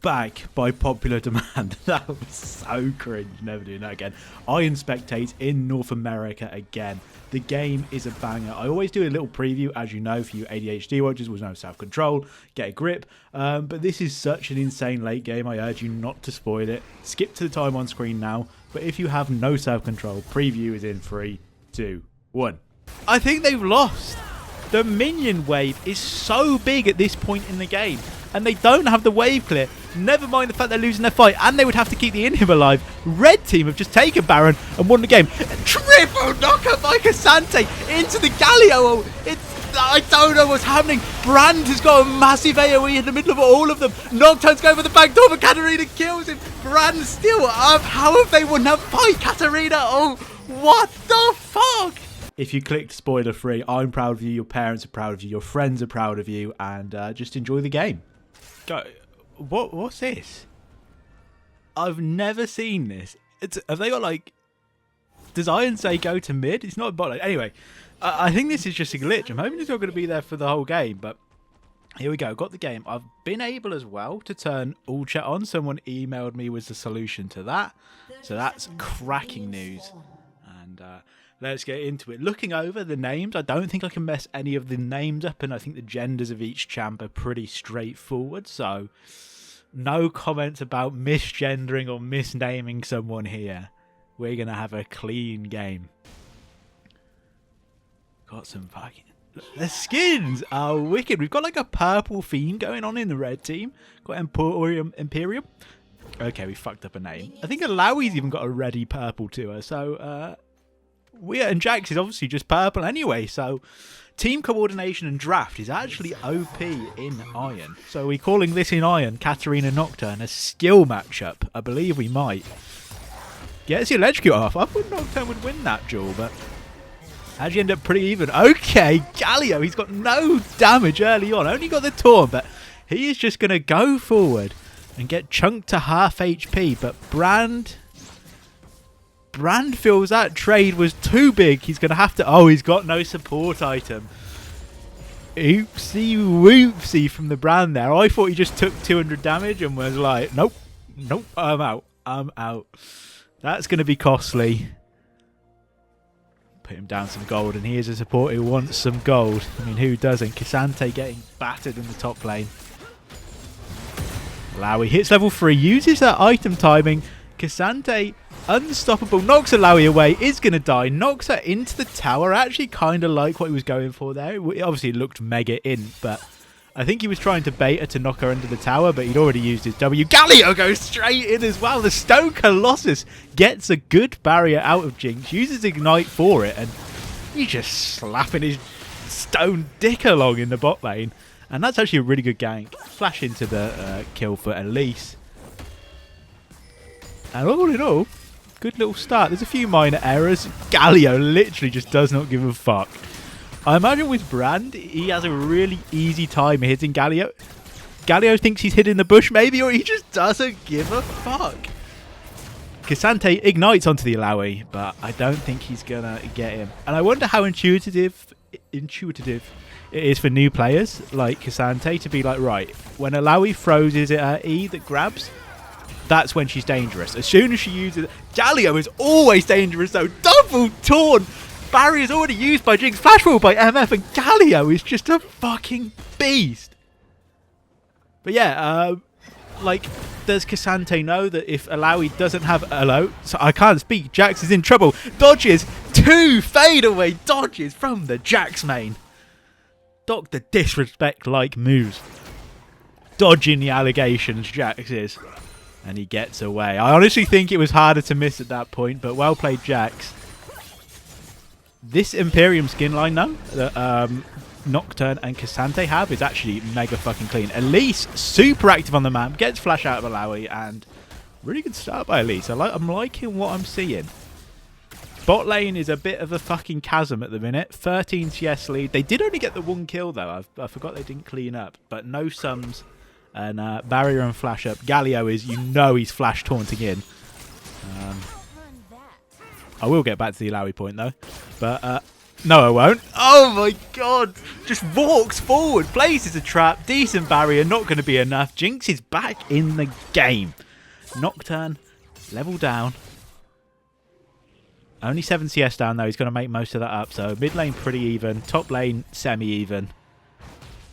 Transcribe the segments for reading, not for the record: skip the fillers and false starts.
back by popular demand. That was so cringe. Never doing that again. Iron Spectate in North America again. The game is a banger. I always do a little preview, as you know, for you ADHD watchers with no self-control. Get a grip. But this is such an insane late game. I urge you not to spoil it. Skip to the time on screen now. But if you have no self-control, preview is in 3, 2, 1. I think they've lost. The minion wave is so big at this point in the game. And they don't have the wave clear. Never mind the fact they're losing their fight. And they would have to keep the inhib alive. Red team have just taken Baron and won the game. Triple knockup by Cassante into the Galio. I don't know what's happening. Brand has got a massive AoE in the middle of all of them. Nocturne's going for the back door, but Katarina kills him. Brand still up. How have they won that fight, Katarina? Oh, what the fuck? If you clicked spoiler free, I'm proud of you. Your parents are proud of you. Your friends are proud of you. And just enjoy the game. Go. What's this? I've never seen this. Have they got like... Does Iron say go to mid? It's not a bot lane. Anyway, I think this is just a glitch. I'm hoping it's not going to be there for the whole game. But here we go. Got the game. I've been able as well to turn all chat on. Someone emailed me with the solution to that. So that's cracking news. And... let's get into it. Looking over the names, I don't think I can mess any of the names up, and I think the genders of each champ are pretty straightforward, so no comments about misgendering or misnaming someone here. We're going to have a clean game. Got some fucking... The skins are wicked. We've got like a purple theme going on in the red team. Got Imperium. Okay, we fucked up a name. I think Alawi's even got a reddy purple to her, so... and Jax is obviously just purple anyway, so team coordination and draft is actually OP in Iron. So we're calling this in Iron Katarina Nocturne a skill matchup. I believe we might. Gets your electrocute off. I thought Nocturne would win that duel, but actually end up pretty even. Okay, Galio, he's got no damage early on. Only got the taunt, but he is just going to go forward and get chunked to half HP. But Brand feels that trade was too big. He's going to have to... Oh, he's got no support item. Oopsie whoopsie from the Brand there. I thought he just took 200 damage and was like, nope, I'm out. That's going to be costly. Put him down some gold, and he is a support who wants some gold. I mean, who doesn't? Cassante getting battered in the top lane. Alawi hits level 3, uses that item timing. Cassante... unstoppable, knocks Alawi away, is going to die, knocks her into the tower. I actually kind of like what he was going for there. It obviously looked mega in, but I think he was trying to bait her to knock her into the tower, but he'd already used his W. Galio goes straight in as well. The Stone Colossus gets a good barrier out of Jinx, uses Ignite for it, and he's just slapping his stone dick along in the bot lane. And that's actually a really good gank. Flash into the kill for Elise. And all in all, good little start. There's a few minor errors. Galio literally just does not give a fuck. I imagine with Brand, he has a really easy time hitting Galio. Galio thinks he's hitting the bush maybe, or he just doesn't give a fuck. Cassante ignites onto the Alawi, but I don't think he's going to get him. And I wonder how intuitive it is for new players like Cassante to be like, right, when Alawi throws, is it her E that grabs? That's when she's dangerous. As soon as she uses... Galio is always dangerous though. Double taunt. Barrier's already used by Jinx. Flash forward by MF. And Galio is just a fucking beast. But yeah, like, does Cassante know that if Alawi doesn't have... Hello? So I can't speak. Jax is in trouble. Dodges. 2 fadeaway dodges from the Jax main. Dr. Disrespect-like moves. Dodging the allegations, Jax is. And he gets away. I honestly think it was harder to miss at that point, but well played, Jax. This Imperium skin line, though, that Nocturne and Cassante have, is actually mega fucking clean. Elise, super active on the map, gets flash out of Alawi, and really good start by Elise. I'm liking what I'm seeing. Bot lane is a bit of a fucking chasm at the minute. 13 CS lead. They did only get the 1 kill, though. I forgot they didn't clean up, but no sums. And barrier and flash up. Galio is, you know, he's flash taunting in. I will get back to the Alawi point though. But No, I won't. Oh my god. Just walks forward, places a trap, decent barrier, not going to be enough. Jinx is back in the game. Nocturne, level down. Only 7 CS down though. He's going to make most of that up. So mid lane pretty even. Top lane semi-even.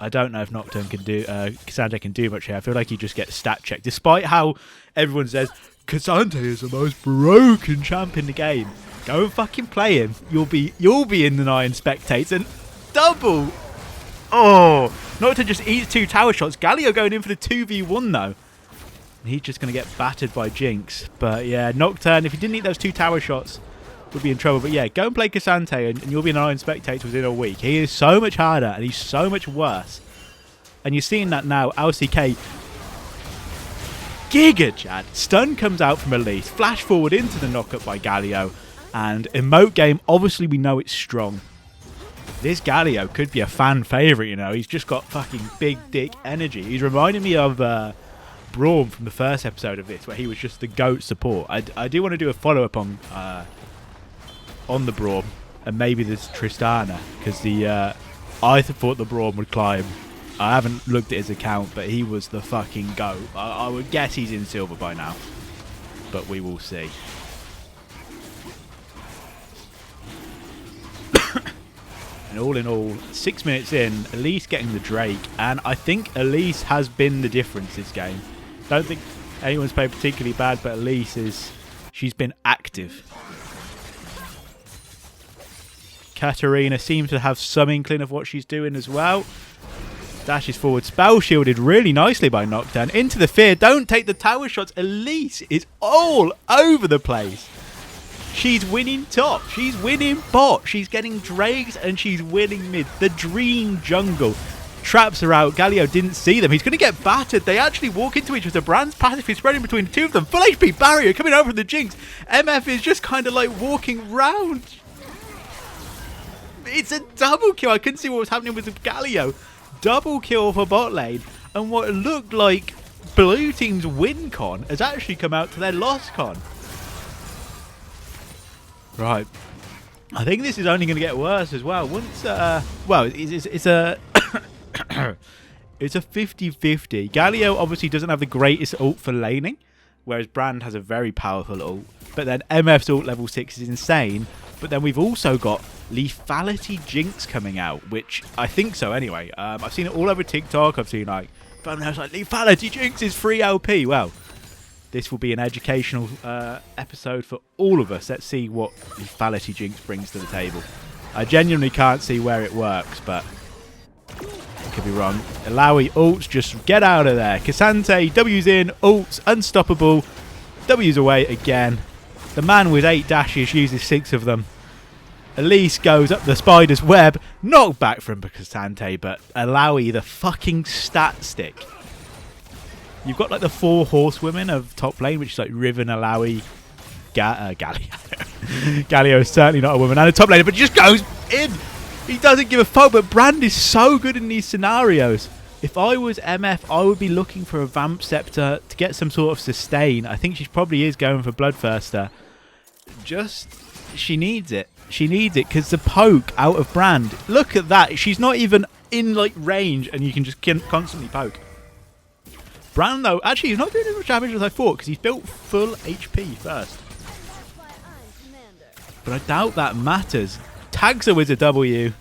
I don't know if Nocturne can do, Cassandra can do much here. I feel like he just gets stat checked. Despite how everyone says, Cassandra is the most broken champ in the game. Go and fucking play him. You'll be in the Iron Spectates and double. Oh, Nocturne just eats 2 tower shots. Galio going in for the 2v1 though. He's just going to get battered by Jinx. But yeah, Nocturne, if he didn't eat those 2 tower shots, would be in trouble. But yeah, go and play Cassandra and you'll be an Iron Spectator within a week. He is so much harder and he's so much worse. And you're seeing that now. LCK Giga Chad. Stun comes out from Elise. Flash forward into the knockup by Galio. And emote game, obviously we know it's strong. This Galio could be a fan favourite, you know. He's just got fucking big dick energy. He's reminding me of Braum from the first episode of this, where he was just the GOAT support. I do want to do a follow-up on the Braum, and maybe this Tristana, because I thought the Braum would climb. I haven't looked at his account, but he was the fucking GOAT. I would guess he's in silver by now, but we will see. And all in all, 6 minutes in, Elise getting the Drake, and I think Elise has been the difference this game. Don't think anyone's played particularly bad, but Elise she's been active. Katarina seems to have some inkling of what she's doing as well. Dashes forward, spell shielded really nicely by Nocturne. Into the fear, don't take the tower shots. Elise is all over the place. She's winning top, she's winning bot, she's getting drakes, and she's winning mid. The dream jungle. Traps are out. Galio didn't see them. He's going to get battered. They actually walk into each other. Brand's passive is spreading between the two of them. Full HP barrier coming out from the Jinx. MF is just kind of like walking round. It's a double kill. I couldn't see what was happening with the Galio. Double kill for bot lane. And what looked like blue team's win con has actually come out to their loss con. Right. I think this is only going to get worse as well. Once, well, it's a... it's a 50-50. Galio obviously doesn't have the greatest ult for laning, whereas Brand has a very powerful ult. But then MF's ult level 6 is insane. But then we've also got Lethality Jinx coming out, which I think so anyway. I've seen it all over TikTok. I've seen like, Lethality Jinx is free LP. Well, this will be an educational episode for all of us. Let's see what Lethality Jinx brings to the table. I genuinely can't see where it works, but I could be wrong. Alawi ults, just get out of there. Cassandra, W's in, ults, unstoppable. W's away again. The man with 8 dashes uses 6 of them. Elise goes up the spider's web. Knocked back from Cassandra, but Alawi, the fucking stat stick. You've got like the 4 horsewomen of top lane, which is like Riven, Alawi, Galio. Galio is certainly not a woman. And a top laner, but he just goes in. He doesn't give a fuck, but Brand is so good in these scenarios. If I was MF, I would be looking for a Vamp Scepter to get some sort of sustain. I think she probably is going for Bloodthirster. She needs it. She needs it because the poke out of Brand. Look at that. She's not even in like range and you can just constantly poke. Brand though, actually he's not doing as much damage as I thought because he's built full HP first. But I doubt that matters. Tags her with a W.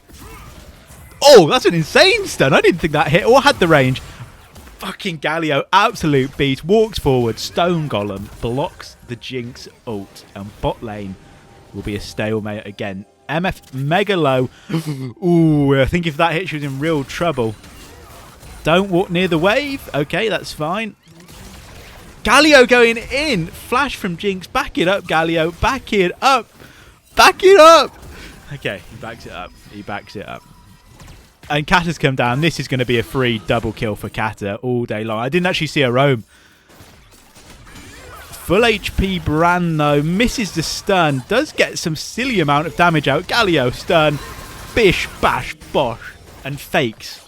Oh, that's an insane stun. I didn't think that hit or had the range. Fucking Galio, absolute beast. Walks forward, Stone Golem, blocks the Jinx ult. And bot lane will be a stalemate again. MF mega low. Ooh, I think if that hit, she was in real trouble. Don't walk near the wave. Okay, that's fine. Galio going in. Flash from Jinx. Back it up, Galio. Back it up. Back it up. Okay, he backs it up. He backs it up. And Kata's come down. This is going to be a free double kill for Kata all day long. I didn't actually see her roam. Full HP Brand, though. Misses the stun. Does get some silly amount of damage out. Galio, stun. Bish, bash, bosh. And fakes.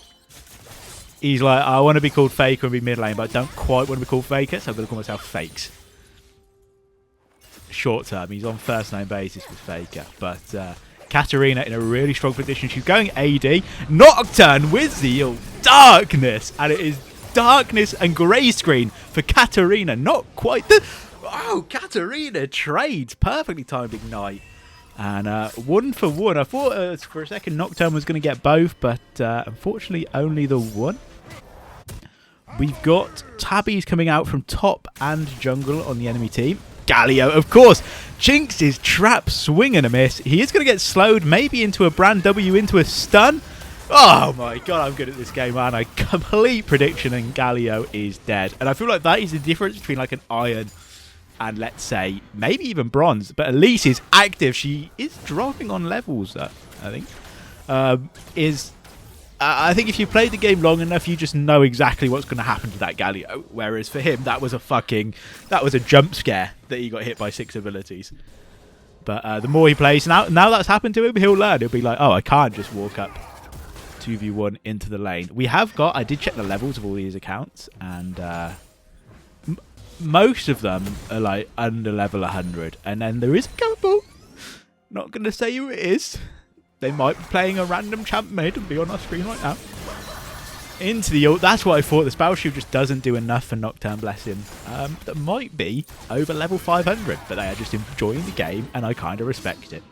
He's like, I want to be called Faker and be mid lane, but I don't quite want to be called Faker, so I'm going to call myself Fakes. Short term, he's on first name basis with Faker, but Katarina in a really strong position. She's going AD. Nocturne with the darkness. And it is darkness and grey screen for Katarina. Not quite the... Oh, Katarina trades. Perfectly timed ignite. And 1 for 1. I thought for a second Nocturne was going to get both, but unfortunately only the one. We've got Tabbies coming out from top and jungle on the enemy team. Galio, of course. Jinx's trap, swing and a miss. He is going to get slowed, maybe into a brand W, into a stun. Oh my god, I'm good at this game, man. A complete prediction and Galio is dead. And I feel like that is the difference between like an iron and let's say maybe even bronze. But Elise is active. She is dropping on levels, I think. I think if you played the game long enough, you just know exactly what's going to happen to that Galio. Whereas for him, that was a jump scare that he got hit by 6 abilities. But the more he plays, now that's happened to him, he'll learn. He'll be like, oh, I can't just walk up 2v1 into the lane. I did check the levels of all these accounts, and most of them are like under level 100. And then there is a couple, not going to say who it is. They might be playing a random champ mid and be on our screen right now. Into the ult. That's what I thought. The spell shield just doesn't do enough for Nocturne, bless him. That might be over level 500, but they are just enjoying the game, and I kind of respect it.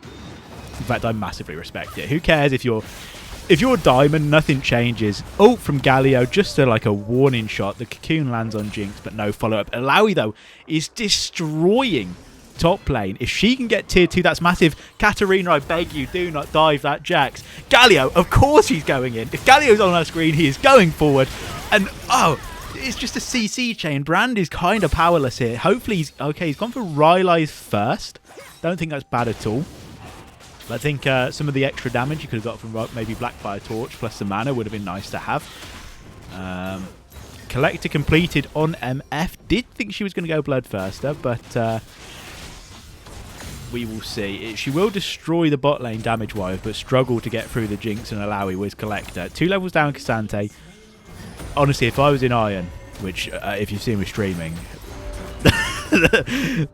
In fact, I massively respect it. Who cares if you're diamond, nothing changes. Ult from Galio, just like a warning shot. The cocoon lands on Jinx, but no follow-up. Alawi, though, is destroying top lane. If she can get tier 2, that's massive. Katarina, I beg you, do not dive that Jax. Galio, of course he's going in. If Galio's on our screen, he is going forward. And, oh, it's just a CC chain. Brand is kind of powerless here. Hopefully he's... Okay, he's gone for Rylai's first. Don't think that's bad at all. But I think some of the extra damage you could have got from maybe Blackfire Torch plus the mana would have been nice to have. Collector completed on MF. Did think she was going to go Bloodthirster, but... we will see. She will destroy the bot lane damage-wise, but struggle to get through the Jinx and Alawi with Collector. 2 levels down Cassante. Honestly, if I was in Iron, which if you've seen me streaming,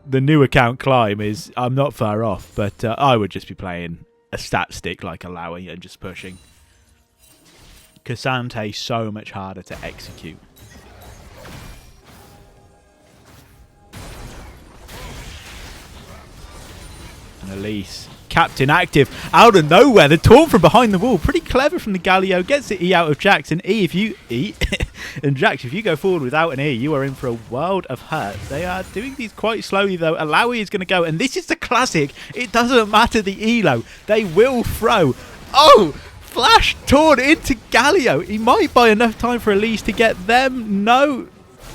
the new account climb is... I'm not far off, but I would just be playing a stat stick like Alawi and just pushing. Cassante so much harder to execute. Elise, Captain active, out of nowhere, the taunt from behind the wall, pretty clever from the Galio, gets the E out of Jax, and and Jax, if you go forward without an E, you are in for a world of hurt. They are doing these quite slowly though. Alawi is going to go, and this is the classic, it doesn't matter the elo, they will throw. Oh, flash taunt into Galio, he might buy enough time for Elise to get them. No,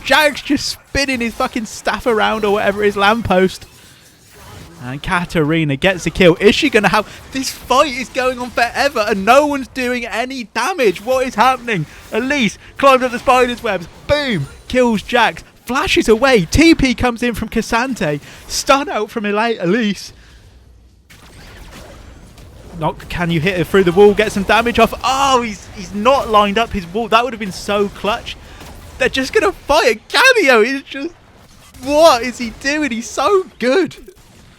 Jax just spinning his fucking staff around or whatever it is, lamppost. And Katarina gets the kill. Is she going to have... This fight is going on forever and no one's doing any damage. What is happening? Elise climbs up the spider's webs. Boom. Kills Jax. Flashes away. TP comes in from Cassante. Stun out from Elise. Can you hit her through the wall? Get some damage off. Oh, he's not lined up his wall. That would have been so clutch. They're just going to fight a Galio. It's just... What is he doing? He's so good.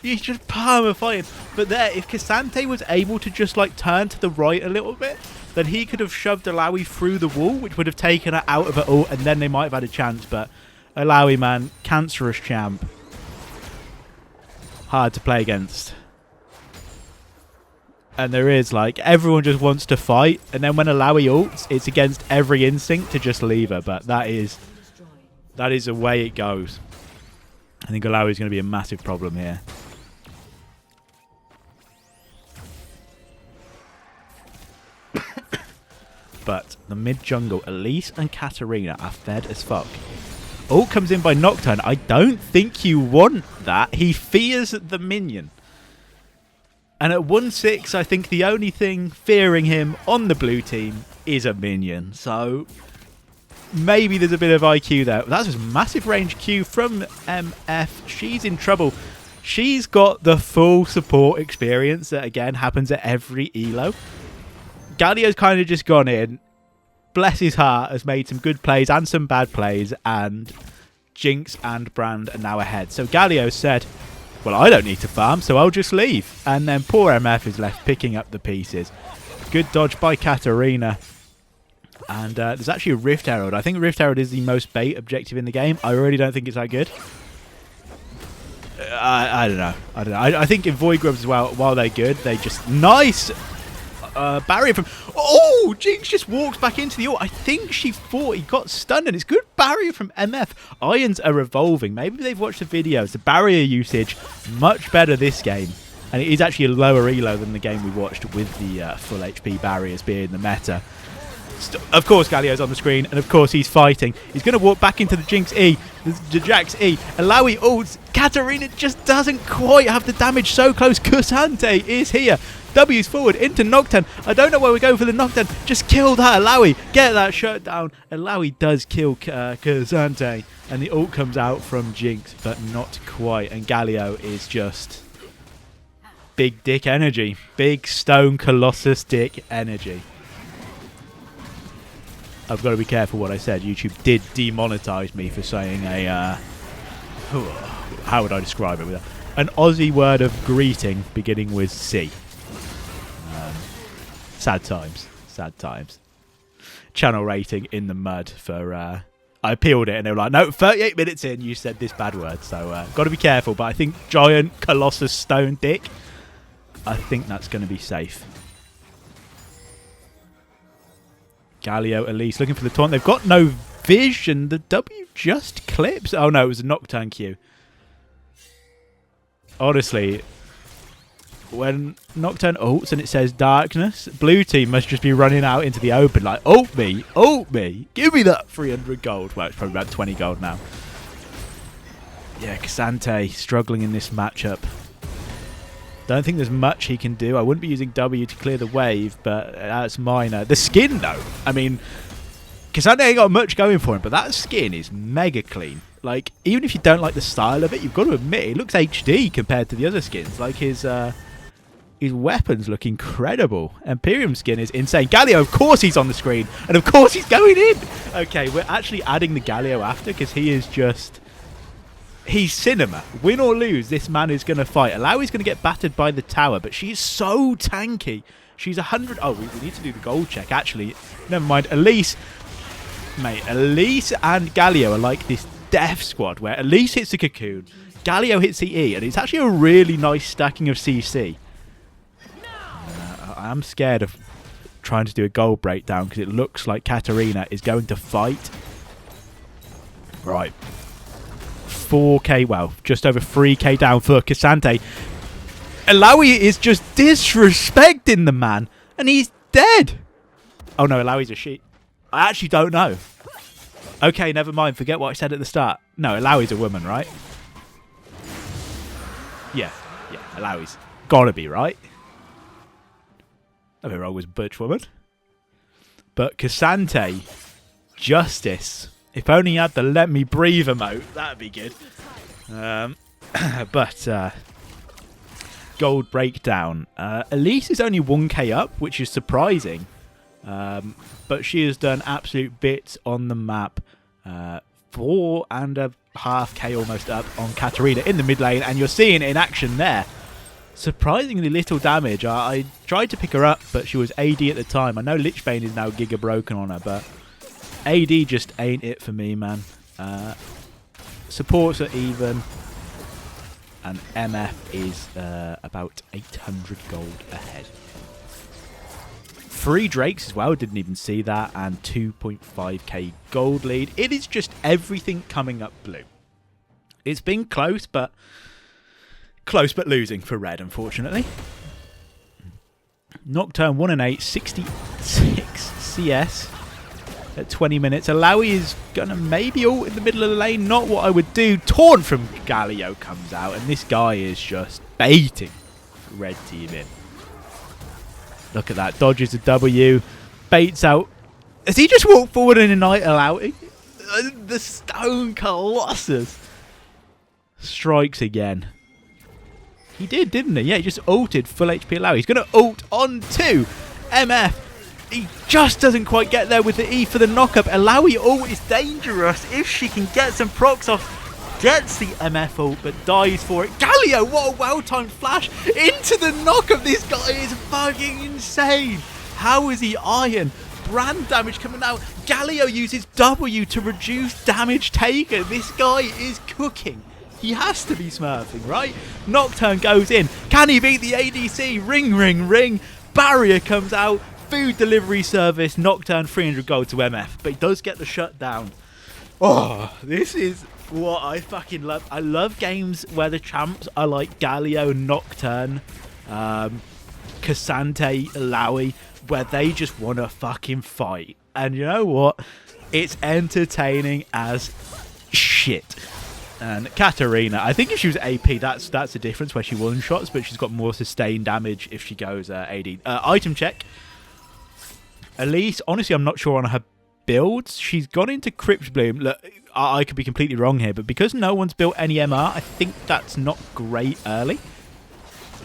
He's just perma-fighting. But there, if Cassante was able to just like turn to the right a little bit, then he could have shoved Alawi through the wall, which would have taken her out of it all, and then they might have had a chance. But Alawi, man, cancerous champ. Hard to play against. And there is, like, everyone just wants to fight, and then when Alawi ults, it's against every instinct to just leave her. But that is the way it goes. I think Alawi is going to be a massive problem here. But the mid-jungle, Elise and Katarina are fed as fuck. Ult comes in by Nocturne. I don't think you want that. He fears the minion. And at 1-6, I think the only thing fearing him on the blue team is a minion. So maybe there's a bit of IQ there. That's a massive range Q from MF. She's in trouble. She's got the full support experience that, again, happens at every elo. Galio's kind of just gone in. Bless his heart, has made some good plays and some bad plays. And Jinx and Brand are now ahead. So Galio said, well, I don't need to farm, so I'll just leave. And then poor MF is left picking up the pieces. Good dodge by Katarina. And there's actually a Rift Herald. I think Rift Herald is the most bait objective in the game. I really don't think it's that good. I don't know. I think in Void Grubs as well, while they're good, they just... Nice! Barrier from... Oh! Jinx just walks back into the ult. I think she thought he got stunned, and it's good barrier from MF. Irons are revolving. Maybe they've watched the videos. The barrier usage, much better this game. And it is actually a lower elo than the game we watched with the full HP barriers being the meta. Of course, Galio's on the screen, and of course he's fighting. He's going to walk back into the Jinx E, the Jax E. Alawi ults. Katarina just doesn't quite have the damage. So close. Kusante is here. W's forward into Nocturne. I don't know where we're going for the Nocturne. Just kill that Alawi. Get that shut down. Alawi does kill Kusante, and the ult comes out from Jinx, but not quite. And Galio is just big dick energy. Big stone colossus dick energy. I've got to be careful what I said. YouTube did demonetize me for saying a... how would I describe it? An Aussie word of greeting beginning with C. Sad times. Sad times. Channel rating in the mud for... I appealed it and they were like, no, 38 minutes in, you said this bad word. So, got to be careful. But I think giant colossus stone dick, I think that's going to be safe. Galio, Elise, looking for the taunt. They've got no vision. The W just clips. Oh, no, it was a Nocturne Q. Honestly, when Nocturne ults and it says darkness, blue team must just be running out into the open like, ult me, give me that 300 gold. Well, it's probably about 20 gold now. Yeah, Kusante struggling in this matchup. Don't think there's much he can do. I wouldn't be using W to clear the wave, but that's minor. The skin, though. I mean, Kusante ain't got much going for him, but that skin is mega clean. Like, even if you don't like the style of it, you've got to admit, it looks HD compared to the other skins. Like, his weapons look incredible. Imperium skin is insane. Galio, of course he's on the screen. And of course he's going in. Okay, we're actually adding the Galio after, because he is just... He's cinema. Win or lose, this man is going to fight. Alawi's going to get battered by the tower, but she's so tanky. She's 100... Oh, we need to do the gold check, actually. Never mind. Elise... Mate, Elise and Galio are like this death squad, where Elise hits the cocoon, Galio hits the E, and it's actually a really nice stacking of CC. I am scared of trying to do a gold breakdown, because it looks like Katarina is going to fight. Right. 4k, well, just over 3k down for Kusante. Alawi is just disrespecting the man, and he's dead. Oh no, Alawi's a sheep. I actually don't know. Okay, never mind. Forget what I said at the start. No, Alawi's a woman, right? Yeah, Alawi's gotta be, right? Nothing wrong with butch woman. But Kusante, justice. If only he had the let me breathe emote, that'd be good. But gold breakdown. Elise is only 1k up, which is surprising. But she has done absolute bits on the map. 4.5k almost up on Katarina in the mid lane, and you're seeing it in action there. Surprisingly little damage. I tried to pick her up, but she was AD at the time. I know Lichbane is now Giga broken on her, but AD just ain't it for me, man. Supports are even, and MF is about 800 gold ahead. 3 Drakes as well, didn't even see that, and 2.5k gold lead. It is just everything coming up blue. It's been close, but losing for red, unfortunately. Nocturne 1-8, 66 CS at 20 minutes. Alawi is going to maybe ult in the middle of the lane. Not what I would do. Taunt from Galio comes out, and this guy is just baiting red team in. Look at that. Dodges a W. Baits out. Has he just walked forward and Ignite Alawi? The Stone Colossus strikes again. He did, didn't he? Yeah, he just ulted full HP Alawi. He's going to ult on to MF. He just doesn't quite get there with the E for the knockup. Alawi ult is dangerous if she can get some procs off. Gets the MF ult, but dies for it. Galio, what a well-timed flash into the knock of this guy is fucking insane. How is he iron? Brand damage coming out. Galio uses W to reduce damage taken. This guy is cooking. He has to be smurfing, right? Nocturne goes in. Can he beat the ADC? Ring, ring, ring. Barrier comes out. Food delivery service. Nocturne 300 gold to MF. But he does get the shutdown. Oh, this is what I fucking love. I love games where the champs are like Galio, Nocturne, Cassante, Alawi, where they just want to fucking fight. And you know what? It's entertaining as shit. And Katarina, I think if she was AP, that's the difference where she one-shots, but she's got more sustained damage if she goes AD. Item check. Elise, honestly, I'm not sure on her builds. She's gone into Crypt Bloom. Look, I could be completely wrong here, but because no one's built any MR, I think that's not great early.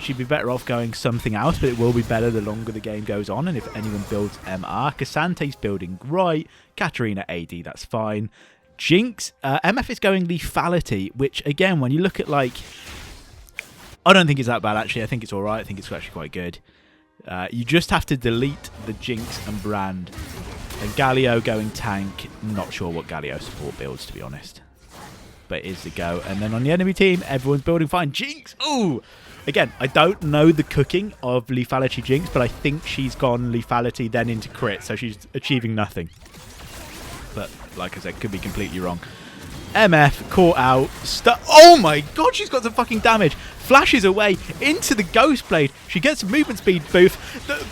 She'd be better off going something else, but it will be better the longer the game goes on, and if anyone builds MR. Cassante's building right. Katarina AD, that's fine. Jinx, MF is going lethality, which again, when you look at like, I don't think it's that bad actually. I think it's alright. I think it's actually quite good. You just have to delete the Jinx and Brand. And Galio going tank. Not sure what Galio support builds, to be honest. But it is the go. And then on the enemy team, everyone's building fine. Jinx! Ooh! Again, I don't know the cooking of lethality Jinx, but I think she's gone lethality then into crit, so she's achieving nothing. But like I said, could be completely wrong. MF caught out. Oh my god, she's got some fucking damage. Flashes away into the Ghost Blade. She gets a movement speed boof.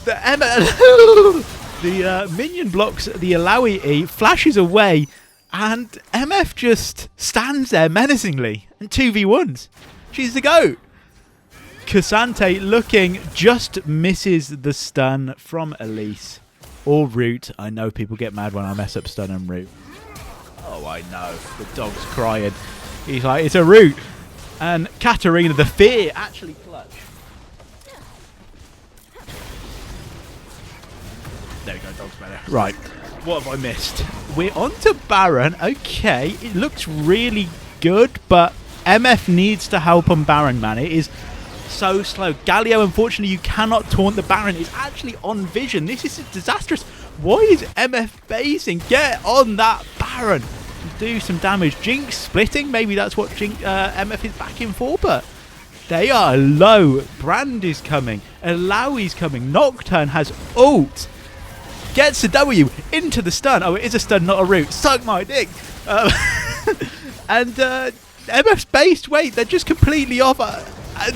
The MF. The minion blocks the Alawi E, flashes away, and MF just stands there menacingly and 2v1s. She's the GOAT. Cassante looking, just misses the stun from Elise. Or root. I know people get mad when I mess up stun and root. Oh, I know. The dog's crying. He's like, it's a root. And Katarina, the fear, actually clutch. There we go, dog's better. Right. What have I missed? We're on to Baron. Okay. It looks really good, but MF needs to help on Baron, man. It is so slow. Galio, unfortunately, you cannot taunt the Baron. It's actually on vision. This is disastrous. Why is MF basing? Get on that Baron. Do some damage. Jinx splitting. Maybe that's what MF is backing for, but they are low. Brand is coming. Alawi's coming. Nocturne has ult. Gets the W into the stun. Oh, it is a stun, not a root. Suck my dick. And MF's based. Wait, they're just completely off.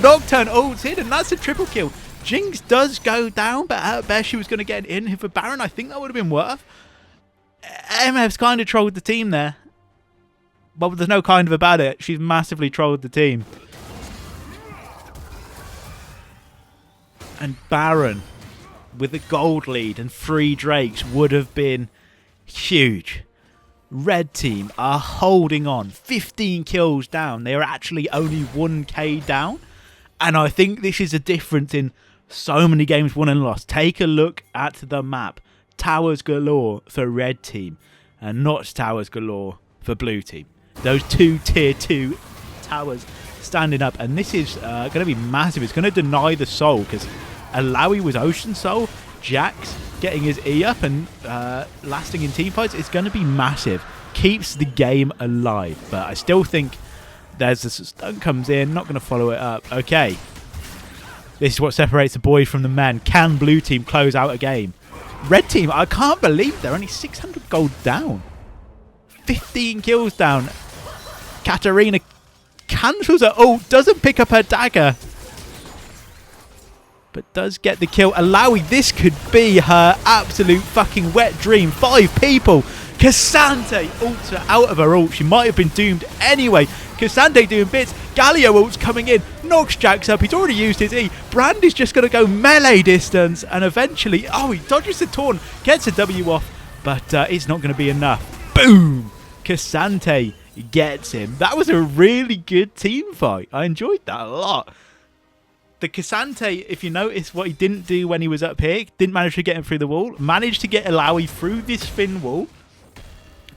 Nocturne ults in, and that's a triple kill. Jinx does go down, but I bet she was going to get in for Baron. I think that would have been worth. MF's kind of trolled the team there. But there's no kind of about it. She's massively trolled the team. And Baron, with a gold lead and 3 Drakes, would have been huge. Red team are holding on. 15 kills down. They are actually only 1k down. And I think this is a difference in so many games won and lost. Take a look at the map. Towers galore for red team and not towers galore for blue team. Those 2 tier 2 towers standing up. And this is going to be massive. It's going to deny the soul because Alawi was Ocean Soul. Jax getting his E up and lasting in team fights. It's going to be massive. Keeps the game alive. But I still think there's a stun comes in. Not going to follow it up. Okay. This is what separates the boys from the men. Can blue team close out a game? Red team, I can't believe they're only 600 gold down. 15 kills down. Katarina cancels her ult. Doesn't pick up her dagger. But does get the kill. Alawi, this could be her absolute fucking wet dream. 5 people. Cassante ults her out of her ult. She might have been doomed anyway. Cassante doing bits. Galio ult's coming in. Knocks Jax up. He's already used his E. Brand is just going to go melee distance. And eventually, oh, he dodges the taunt. Gets a W off. But it's not going to be enough. Boom. Cassante gets him. That was a really good team fight. I enjoyed that a lot. The Cassante, if you notice what he didn't do when he was up here, didn't manage to get him through the wall. Managed to get Alawi through this thin wall.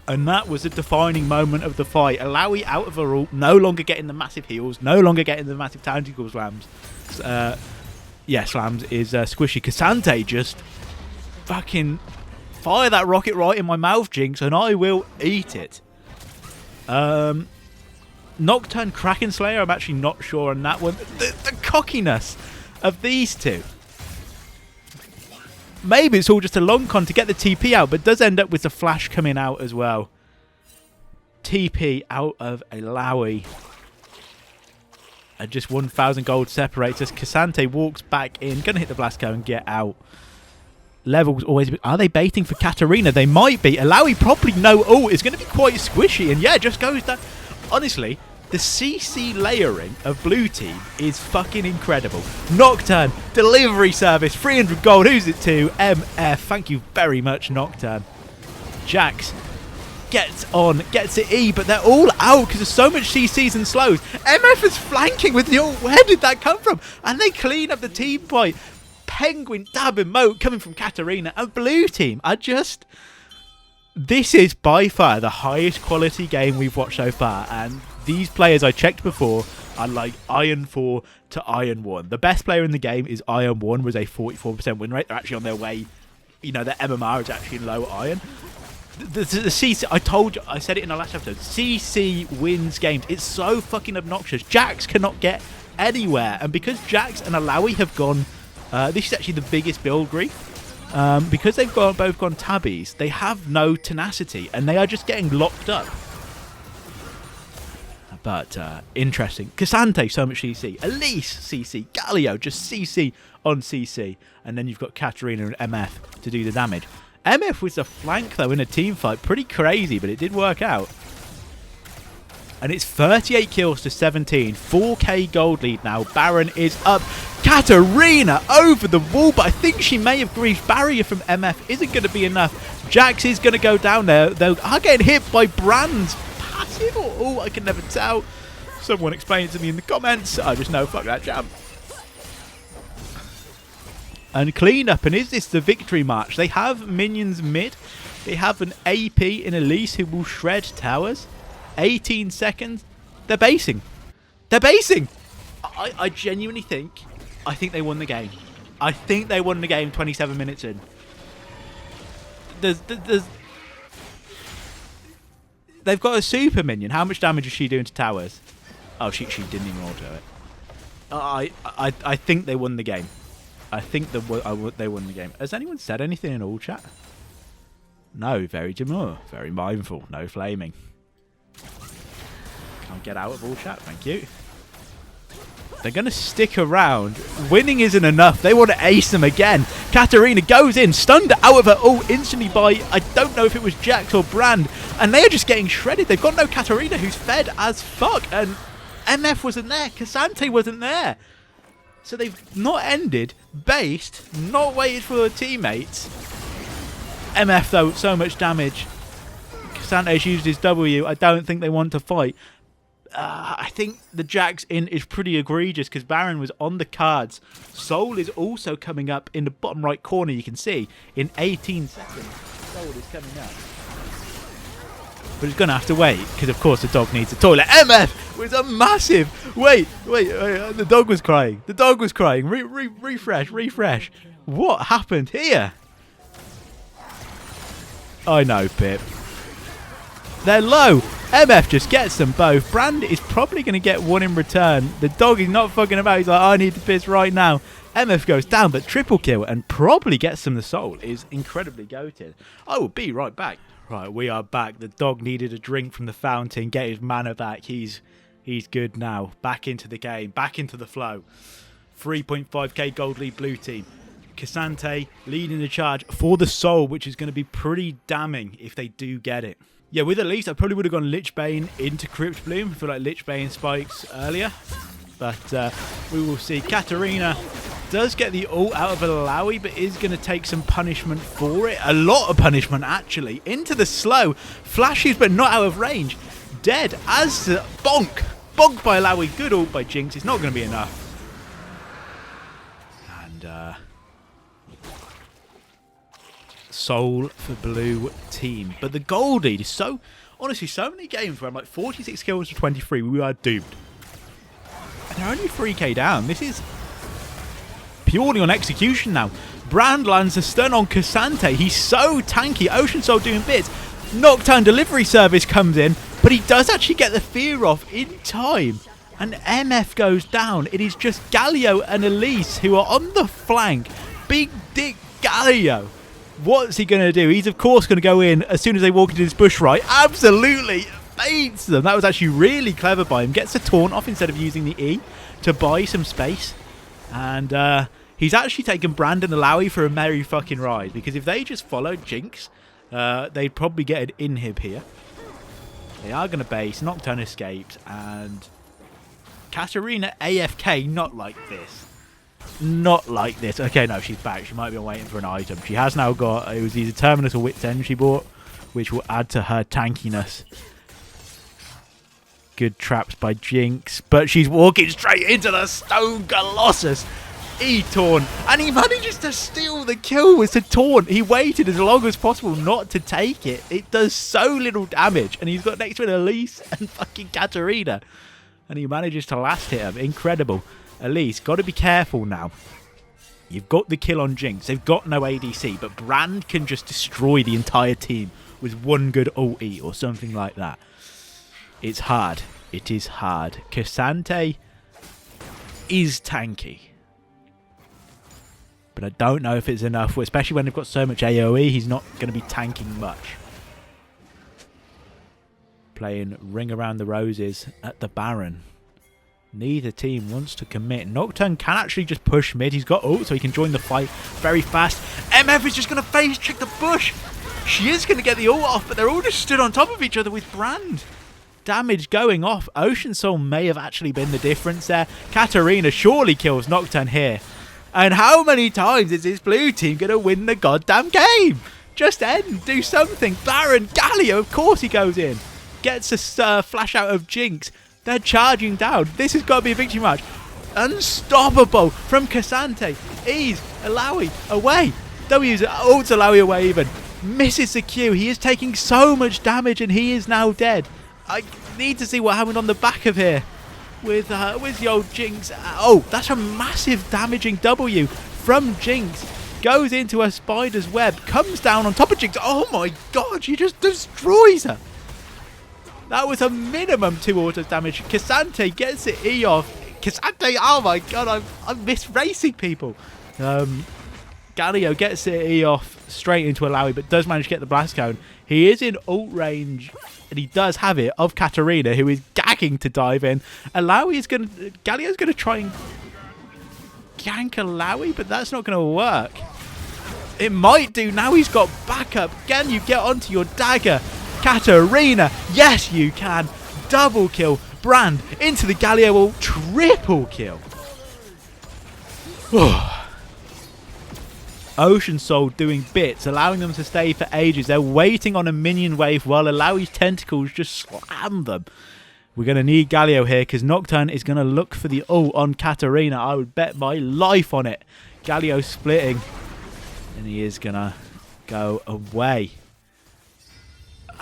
And that was a defining moment of the fight. Alawi out of her ult, no longer getting the massive heals, no longer getting the massive tactical slams. Slams is squishy. Cassante just fucking fire that rocket right in my mouth, Jinx, and I will eat it. Nocturne Kraken Slayer, I'm actually not sure on that one. The cockiness of these two. Maybe it's all just a long con to get the TP out, but does end up with the flash coming out as well. TP out of Alawi. And just 1,000 gold separates us. Cassante walks back in. Going to hit the Blasco and get out. Levels always... Are they baiting for Katarina? They might be. Alawi probably no ult is going to be quite squishy. And yeah, just goes down. Honestly, the CC layering of blue team is fucking incredible. Nocturne, delivery service, 300 gold. Who's it to? MF. Thank you very much, Nocturne. Jax gets on, gets it E, but they're all out because there's so much CCs and slows. MF is flanking with the ult. Where did that come from? And they clean up the team fight. Penguin, dab, and moat coming from Katarina. And blue team are just... This is by far the highest quality game we've watched so far, and these players I checked before are like Iron 4 to Iron 1. The best player in the game is Iron 1, was a 44% win rate. They're actually on their way. You know, their MMR is actually in low Iron. The CC, I told you, I said it in the last episode, CC wins games. It's so fucking obnoxious. Jax cannot get anywhere, and because Jax and Alawi have gone, this is actually the biggest build grief. Because they've both gone tabbies, they have no tenacity, and they are just getting locked up. But interesting. Cassante, so much CC. Elise, CC. Galio, just CC on CC. And then you've got Katarina and MF to do the damage. MF was a flank, though, in a team fight. Pretty crazy, but it did work out. And it's 38 kills to 17. 4k gold lead now. Baron is up. Katarina over the wall, but I think she may have griefed. Barrier from MF isn't going to be enough. Jax is going to go down there. They are getting hit by Brand's passive. Oh, I can never tell. Someone explain it to me in the comments. I just know, fuck that jam. And clean up. And is this the victory march? They have minions mid. They have an AP in Elise who will shred towers. 18 seconds. They're basing. They're basing. I genuinely think... I think they won the game. I think they won the game 27 minutes in. They've got a super minion. How much damage is she doing to towers? Oh, she didn't even auto it. I think they won the game. I think they won the game. Has anyone said anything in all chat? No, very demure. Very mindful. No flaming. Can't get out of all chat, thank you. They're going to stick around. Winning isn't enough. They want to ace them again. Katarina goes in, stunned out of her ult instantly by, I don't know if it was Jax or Brand. And they are just getting shredded. They've got no Katarina, who's fed as fuck. And MF wasn't there. Cassante wasn't there. So they've not ended, based, not waited for their teammates. MF, though, so much damage. Cassante's used his W. I don't think they want to fight. I think the Jax in is pretty egregious because Baron was on the cards. Soul is also coming up in the bottom right corner, you can see, in 18 seconds. Soul is coming up. But it's going to have to wait because, of course, the dog needs a toilet. MF was a massive... Wait, the dog was crying. The dog was crying. Refresh. What happened here? I know, Pip. They're low. MF just gets them both. Brand is probably going to get one in return. The dog is not fucking about. He's like, I need to piss right now. MF goes down, but triple kill and probably gets them the soul. Is incredibly goated. I will be right back. Right, we are back. The dog needed a drink from the fountain. Get his mana back. He's good now. Back into the game. Back into the flow. 3.5k gold lead blue team. Cassante leading the charge for the soul, which is going to be pretty damning if they do get it. Yeah, with Elise, I probably would have gone Lich Bane into Crypt Bloom. I feel like Lich Bane spikes earlier. But we will see. Katarina does get the ult out of Alawi, but is going to take some punishment for it. A lot of punishment, actually. Into the slow. Flashes, but not out of range. Dead as bonk. Bonked by Alawi. Good ult by Jinx. It's not going to be enough. And soul for blue team. But the gold lead is so... Honestly, so many games where I'm like 46 kills to 23, we are doomed. And they're only 3k down. This is purely on execution now. Brand lands a stun on Cassante. He's so tanky. Ocean Soul doing bits. Nocturne delivery service comes in, but he does actually get the fear off in time. And MF goes down. It is just Galio and Elise who are on the flank. Big Dick Galio. What's he going to do? He's, of course, going to go in as soon as they walk into this bush, right? Absolutely baits them. That was actually really clever by him. Gets a taunt off instead of using the E to buy some space. And he's actually taken Brandon and Alawi for a merry fucking ride. Because if they just followed Jinx, they'd probably get an inhib here. They are going to base. Nocturne escaped. And Katarina AFK, not like this. Not like this. Okay, no, she's back. She might be waiting for an item. She has now got... It was either Terminus or Wit's End she bought, which will add to her tankiness. Good traps by Jinx. But she's walking straight into the Stone Colossus. E-taunt. And he manages to steal the kill with the taunt. He waited as long as possible not to take it. It does so little damage. And he's got next to an Elise and fucking Katarina. And he manages to last hit him. Incredible. Elise, got to be careful now. You've got the kill on Jinx. They've got no ADC, but Brand can just destroy the entire team with one good ulti or something like that. It's hard. It is hard. Cassante is tanky. But I don't know if it's enough, especially when they've got so much AoE. He's not going to be tanking much. Playing Ring Around the Roses at the Baron. Neither team wants to commit. Nocturne can actually just push mid. He's got ult, so he can join the fight very fast. MF is just going to face check the bush. She is going to get the ult off, but they're all just stood on top of each other with Brand. Damage going off. Ocean Soul may have actually been the difference there. Katarina surely kills Nocturne here. And how many times is this blue team going to win the goddamn game? Just end. Do something. Baron Galio, of course he goes in. Gets a flash out of Jinx. They're charging down. This has got to be a victory match. Unstoppable from Cassante. Ease. Alawi away. W's ults Alawi away even. Misses the Q. He is taking so much damage and he is now dead. I need to see what happened on the back of here with the old Jinx. Oh, that's a massive damaging W from Jinx. Goes into a spider's web. Comes down on top of Jinx. Oh my god, she just destroys her. That was a minimum 2 autos damage. Cassante gets it E off. Cassante, oh my god, I'm misracing people. Galio gets it E off straight into Alawi, but does manage to get the blast cone. He is in ult range, and he does have it of Katarina, who is gagging to dive in. Galio's going to try and gank Alawi, but that's not going to work. It might do. Now he's got backup. Can you get onto your dagger? Katarina, yes you can. Double kill. Brand into the Galio ult. Triple kill. Ocean Soul doing bits, allowing them to stay for ages. They're waiting on a minion wave while Alawi's tentacles just slam them. We're going to need Galio here because Nocturne is going to look for the ult on Katarina. I would bet my life on it. Galio splitting. And he is going to go away.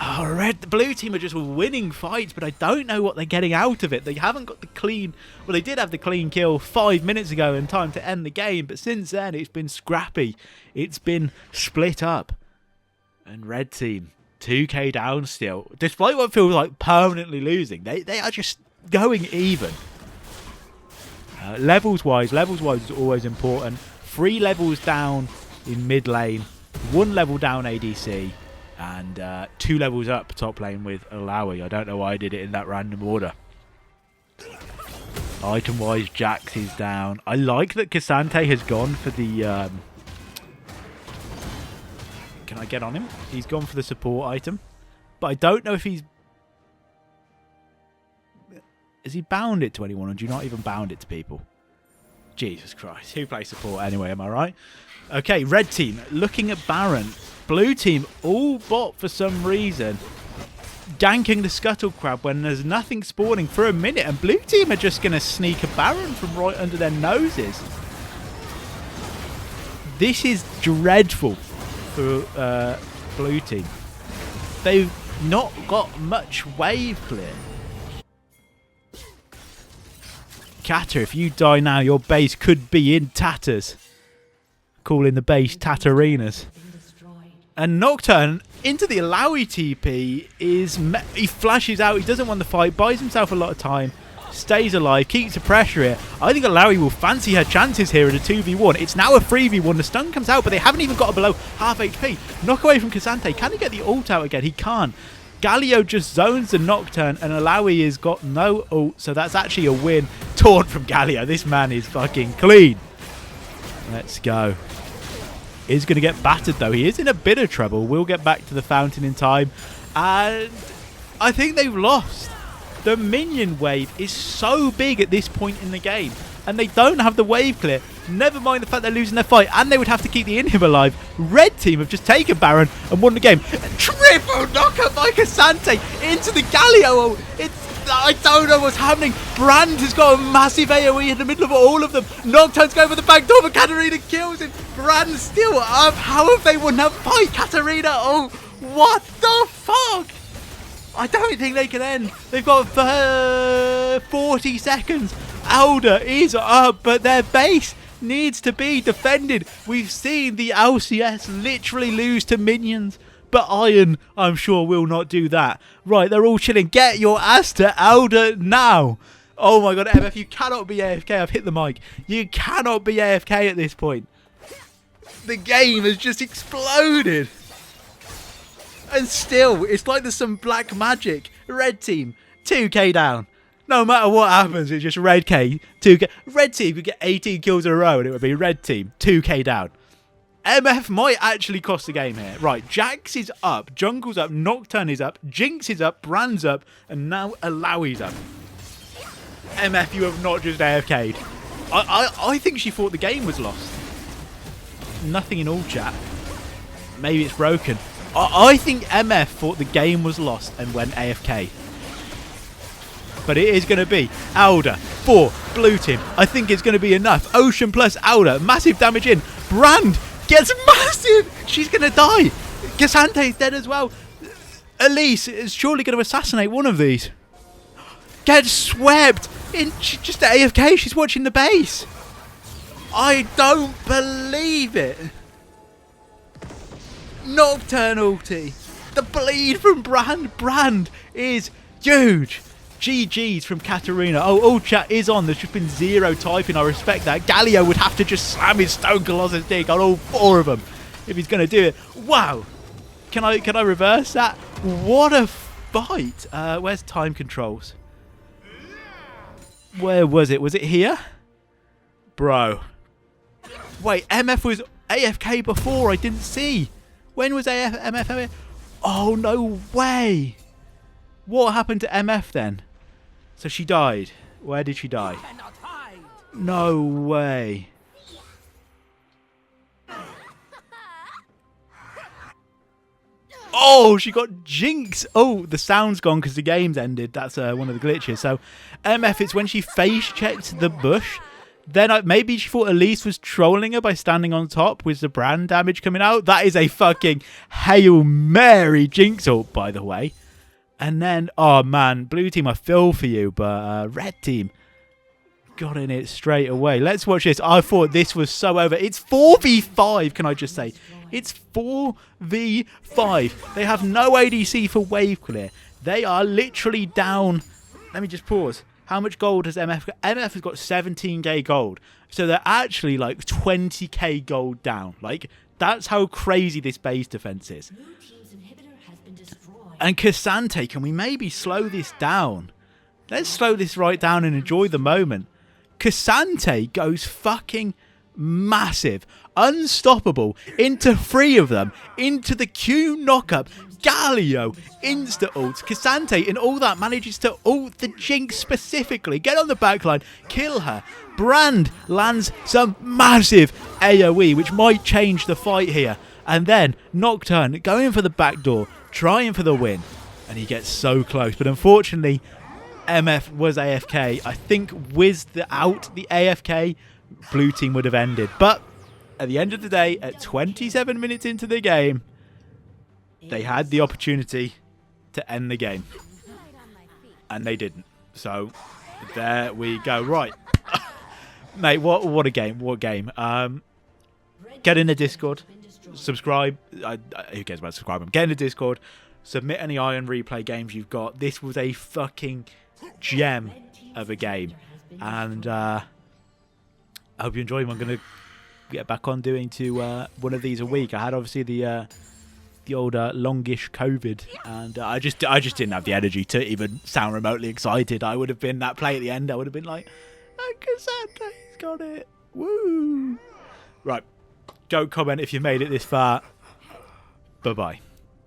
Oh, the blue team are just winning fights, but I don't know what they're getting out of it. They haven't got the clean... Well, they did have the clean kill 5 minutes ago in time to end the game, but since then it's been scrappy. It's been split up. And red team, 2k down still. Despite what feels like permanently losing, they are just going even. Levels-wise is always important. 3 levels down in mid lane, 1 level down ADC. And 2 levels up top lane with Alawi. I don't know why I did it in that random order. Item-wise, Jax is down. I like that Cassante has gone for the... Can I get on him? He's gone for the support item. But I don't know if he's... Has he bound it to anyone, or do you not even bound it to people? Jesus Christ. Who plays support anyway, am I right? Okay, red team looking at Baron. Blue team all bot for some reason. Ganking the Scuttle Crab when there's nothing spawning for a minute. And blue team are just going to sneak a Baron from right under their noses. This is dreadful for blue team. They've not got much wave clear. Kata, if you die now, your base could be in tatters. Calling the base Tatarinas. And Nocturne into the Alawi TP he flashes out. He doesn't want the fight. Buys himself a lot of time. Stays alive. Keeps the pressure here. I think Alawi will fancy her chances here in a 2v1. It's now a 3v1. The stun comes out, but they haven't even got below half HP. Knock away from Cassante. Can he get the ult out again? He can't. Galio just zones the Nocturne, and Alawi has got no ult, so that's actually a win. Taunt from Galio. This man is fucking clean. Let's go. He's going to get battered, though. He is in a bit of trouble. We'll get back to the fountain in time. And I think they've lost. The minion wave is so big at this point in the game. And they don't have the wave clear. Never mind the fact they're losing their fight. And they would have to keep the inhib alive. Red team have just taken Baron and won the game. Triple knockup by Cassante into the Galio. I don't know what's happening. Brand has got a massive AoE in the middle of all of them. Nocturne's going for the back door, but Katarina kills him. Brand still up. How have they won that fight? Katarina, oh, what the fuck? I don't think they can end. They've got 40 seconds. Elder is up, but their base needs to be defended. We've seen the LCS literally lose to minions. But Iron, I'm sure, will not do that. Right, they're all chilling. Get your ass to Elder now. Oh my god, MF, you cannot be AFK. I've hit the mic. You cannot be AFK at this point. The game has just exploded. And still, it's like there's some black magic. Red team, 2k down. No matter what happens, it's just red K, 2k. Red team could get 18 kills in a row and it would be red team, 2k down. MF might actually cost the game here. Right, Jax is up, Jungle's up, Nocturne is up, Jinx is up, Brand's up, and now Alawi's up. MF, you have not just AFK'd. I think she thought the game was lost. Nothing in all chat. Maybe it's broken. I think MF thought the game was lost and went AFK. But it is going to be Elder for blue team. I think it's going to be enough. Ocean plus Elder. Massive damage in. Brand gets massive. She's going to die. Cassante's dead as well. Elise is surely going to assassinate one of these. Gets swept. She's just at AFK. She's watching the base. I don't believe it. Nocturne ulti. The bleed from Brand. Brand is huge. GG's from Katarina. Oh, all chat is on. There's just been zero typing. I respect that. Galio would have to just slam his Stone Colossus dick on all four of them if he's going to do it. Wow. Can I reverse that? What a fight. Where's time controls? Where was it? Was it here? Bro. Wait, MF was AFK before. I didn't see. When was MF? Oh, no way. What happened to MF then? So she died. Where did she die? No way. Oh, she got Jinx. Oh, the sound's gone because the game's ended. That's one of the glitches. So MF, it's when she face checked the bush. Then maybe she thought Elise was trolling her by standing on top with the Brand damage coming out. That is a fucking Hail Mary Jinx ult, by the way. And then, oh man, blue team, I feel for you, but red team got in it straight away. Let's watch this. I thought this was so over. It's 4v5, can I just say? It's 4v5. They have no ADC for wave clear. They are literally down. Let me just pause. How much gold has MF got? MF has got 17k gold. So they're actually like 20k gold down. Like, that's how crazy this base defense is. And Cassante, can we maybe slow this down? Let's slow this right down and enjoy the moment. Cassante goes fucking massive, unstoppable, into three of them, into the Q knockup. Galio, insta ults. Cassante and all that manages to ult the Jinx specifically. Get on the backline, kill her. Brand lands some massive AoE, which might change the fight here. And then Nocturne going for the back door, trying for the win. And he gets so close. But unfortunately, MF was AFK. I think without the AFK, blue team would have ended. But at the end of the day, at 27 minutes into the game, they had the opportunity to end the game. And they didn't. So, there we go. Right. Mate, what a game. What a game. Get in the Discord. Subscribe. Who cares about subscribing? Get in the Discord. Submit any Iron Replay games you've got. This was a fucking gem of a game. And I hope you enjoy them. I'm going to get back on doing one of these a week. I had obviously the old longish COVID, and I just didn't have the energy to even sound remotely excited. I would have been that play at the end. I would have been like, Santa's got it. Woo! Right. Don't comment if you made it this far. Bye-bye.